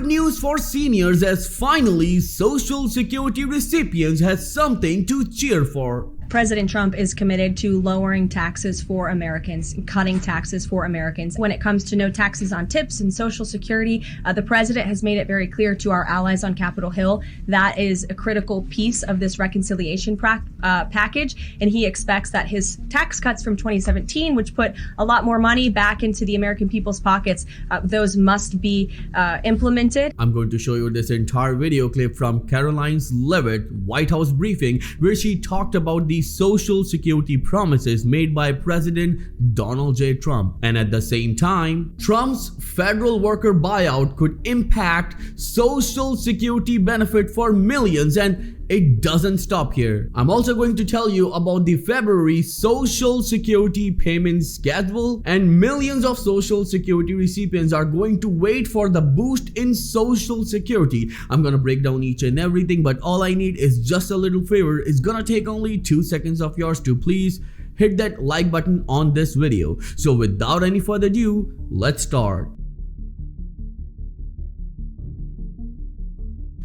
news for seniors, as finally Social Security recipients has something to cheer for. President Trump is committed to lowering taxes for Americans, cutting taxes for Americans. When it comes to no taxes on tips and Social Security, the president has made it very clear to our allies on Capitol Hill that is a critical piece of this reconciliation package. And he expects that his tax cuts from 2017, which put a lot more money back into the American people's pockets, those must be implemented. I'm going to show you this entire video clip from Caroline Leavitt White House briefing, where she talked about the Social Security promises made by President Donald J. Trump. And at the same time, Trump's federal worker buyout could impact Social Security benefit for millions, and it doesn't stop here. I'm also going to tell you about the February Social Security payment schedule, and millions of Social Security recipients are going to wait for the boost in Social Security. I'm gonna break down each and everything, but all I need is just a little favor. It's gonna take only 2 seconds of yours to please hit that like button on this video. So without any further ado, let's start.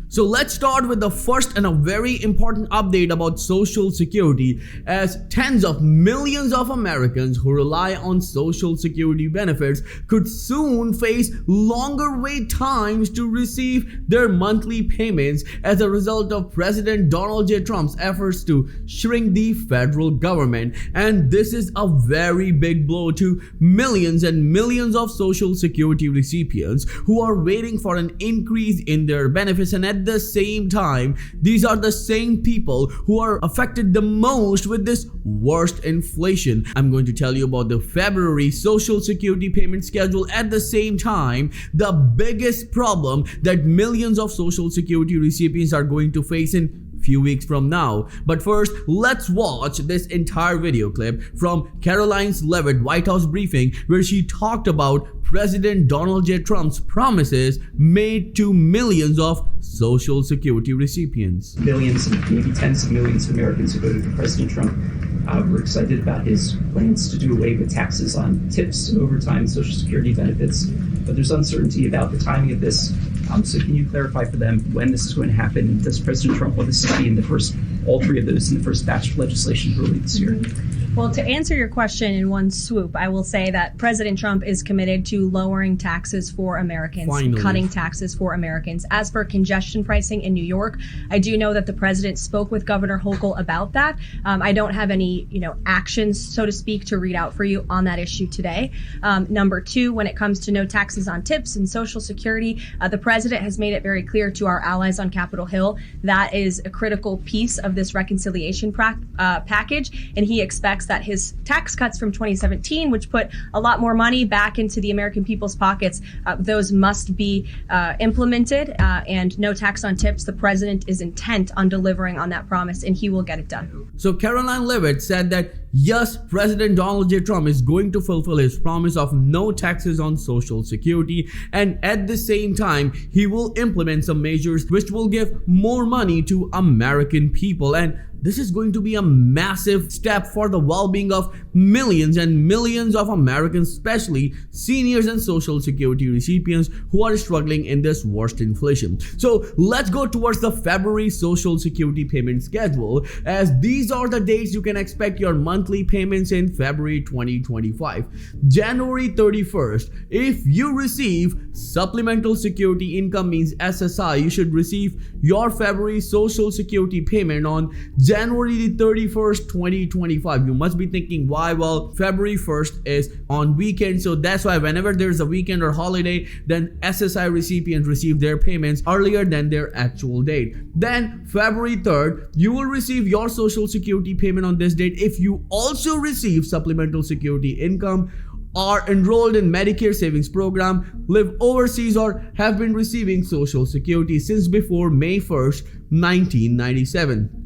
So let's start with the first and a very important update about Social Security, as tens of millions of Americans who rely on Social Security benefits could soon face longer wait times to receive their monthly payments as a result of President Donald J. Trump's efforts to shrink the federal government. And this is a very big blow to millions and millions of Social Security recipients who are waiting for an increase in their benefits. And at the same time, these are the same people who are affected the most with this worst inflation. I'm going to tell you about the February Social Security payment schedule. At the same time, the biggest problem that millions of Social Security recipients are going to face in few weeks from now. But first, let's watch this entire video clip from Caroline Leavitt White House briefing, where she talked about President Donald J. Trump's promises made to millions of Social Security recipients. Millions, maybe tens of millions of Americans who voted for President Trump were excited about his plans to do away with taxes on tips, overtime, Social Security benefits. But there's uncertainty about the timing of this. So can you clarify for them when this is going to happen? And does President Trump want this to be in the first, all three of those in the first batch of legislation early this year? Well, to answer your question in one swoop, I will say that President Trump is committed to lowering taxes for Americans, cutting taxes for Americans. As for congestion pricing in New York, I do know that the president spoke with Governor Hochul about that. I don't have any, actions, so to speak, to read out for you on that issue today. Number two, when it comes to no taxes on tips and Social Security, the president has made it very clear to our allies on Capitol Hill that is a critical piece of this reconciliation package, and he expects that his tax cuts from 2017, which put a lot more money back into the American people's pockets, those must be implemented, and no tax on tips. The president is intent on delivering on that promise, and he will get it done. So Caroline Leavitt said that yes, President Donald J. Trump is going to fulfill his promise of no taxes on Social Security, and at the same time, he will implement some measures which will give more money to American people. And this is going to be a massive step for the well-being of millions and millions of Americans, especially seniors and Social Security recipients who are struggling in this worst inflation. So let's go towards the February Social Security payment schedule, as these are the dates you can expect your monthly payments in February 2025. January 31st, if you receive Supplemental Security Income, means SSI, you should receive your February Social Security payment on January the 31st, 2025. You must be thinking, why? Well, February 1st is on weekend, so that's why whenever there's a weekend or holiday, then SSI recipients receive their payments earlier than their actual date. Then February 3rd, you will receive your Social Security payment on this date if you also receive Supplemental Security Income, are enrolled in Medicare Savings Program, live overseas, or have been receiving Social Security since before May 1st, 1997.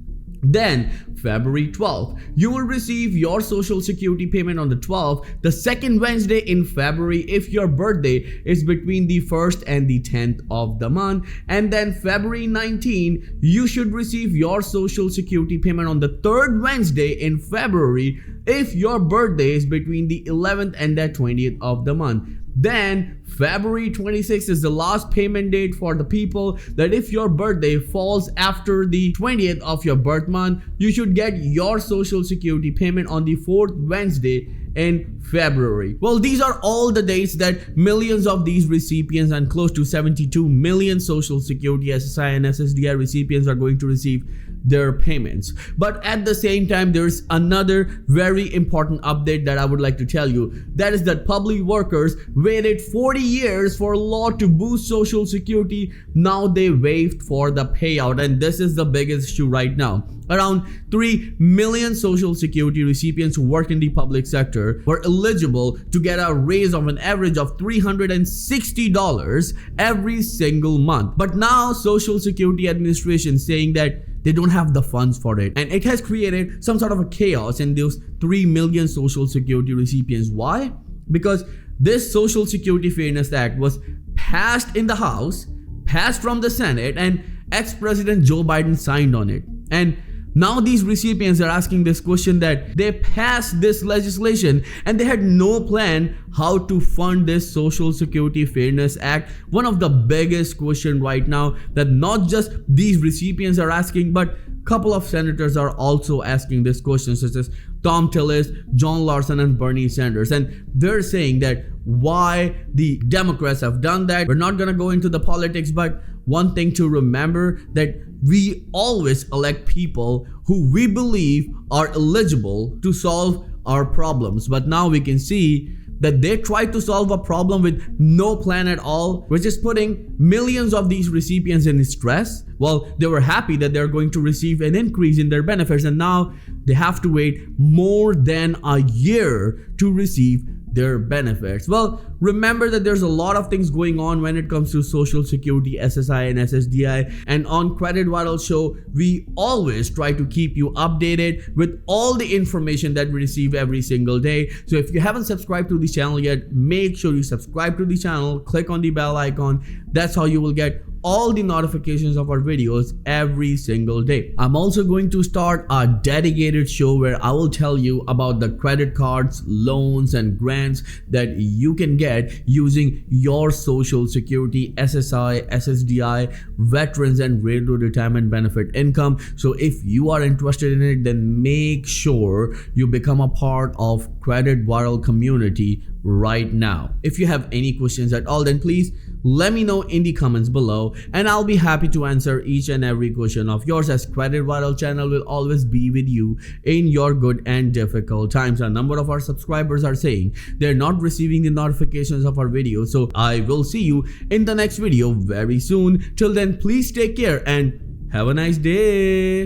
Then February 12th, you will receive your Social Security payment on the 12th, the second Wednesday in February, if your birthday is between the 1st and the 10th of the month. And then February 19th, you should receive your Social Security payment on the third Wednesday in February if your birthday is between the 11th and the 20th of the month. Then February 26th is the last payment date for the people that if your birthday falls after the 20th of your birth month, you should get your social security payment on the 4th Wednesday in February. Well, these are all the dates that millions of these recipients and close to 72 million social security SSI and SSDI recipients are going to receive their payments. But at the same time, there's another very important update that I would like to tell you. That is that public workers waited 40 years for a law to boost social security. Now they waived for the payout, and this is the biggest issue right now. Around 3 million social security recipients who work in the public sector were eligible to get a raise of an average of $360 every single month. But now Social Security Administration saying that they don't have the funds for it, and it has created some sort of a chaos in those 3 million social security recipients. Why? Because this Social Security Fairness Act was passed in the House, passed from the Senate, and ex-President Joe Biden signed on it. And now these recipients are asking this question that they passed this legislation and they had no plan how to fund this Social Security Fairness Act. One of the biggest questions right now that not just these recipients are asking, but a couple of senators are also asking this question, such as Tom Tillis, John Larson, and Bernie Sanders. And they're saying that why the Democrats have done that. We're not going to go into the politics, but one thing to remember that we always elect people who we believe are eligible to solve our problems. But now we can see that they tried to solve a problem with no plan at all, which is putting millions of these recipients in stress. Well, they were happy that they're going to receive an increase in their benefits, and now they have to wait more than a year to receive their benefits. Well, remember that there's a lot of things going on when it comes to Social Security, SSI, and SSDI. And on Credit Viral Show, we always try to keep you updated with all the information that we receive every single day. So if you haven't subscribed to the channel yet, make sure you subscribe to the channel, click on the bell icon. That's how you will get all the notifications of our videos every single day. I'm also going to start a dedicated show where I will tell you about the credit cards, loans, and grants that you can get using your Social Security, SSI, SSDI, veterans, and railroad retirement benefit income. So if you are interested in it, then make sure you become a part of Credit Viral community right now. If you have any questions at all, then please let me know in the comments below, and I'll be happy to answer each and every question of yours, as Credit Viral channel will always be with you in your good and difficult times. A number of our subscribers are saying they're not receiving the notifications of our videos, so I will see you in the next video very soon. Till then, please take care and have a nice day.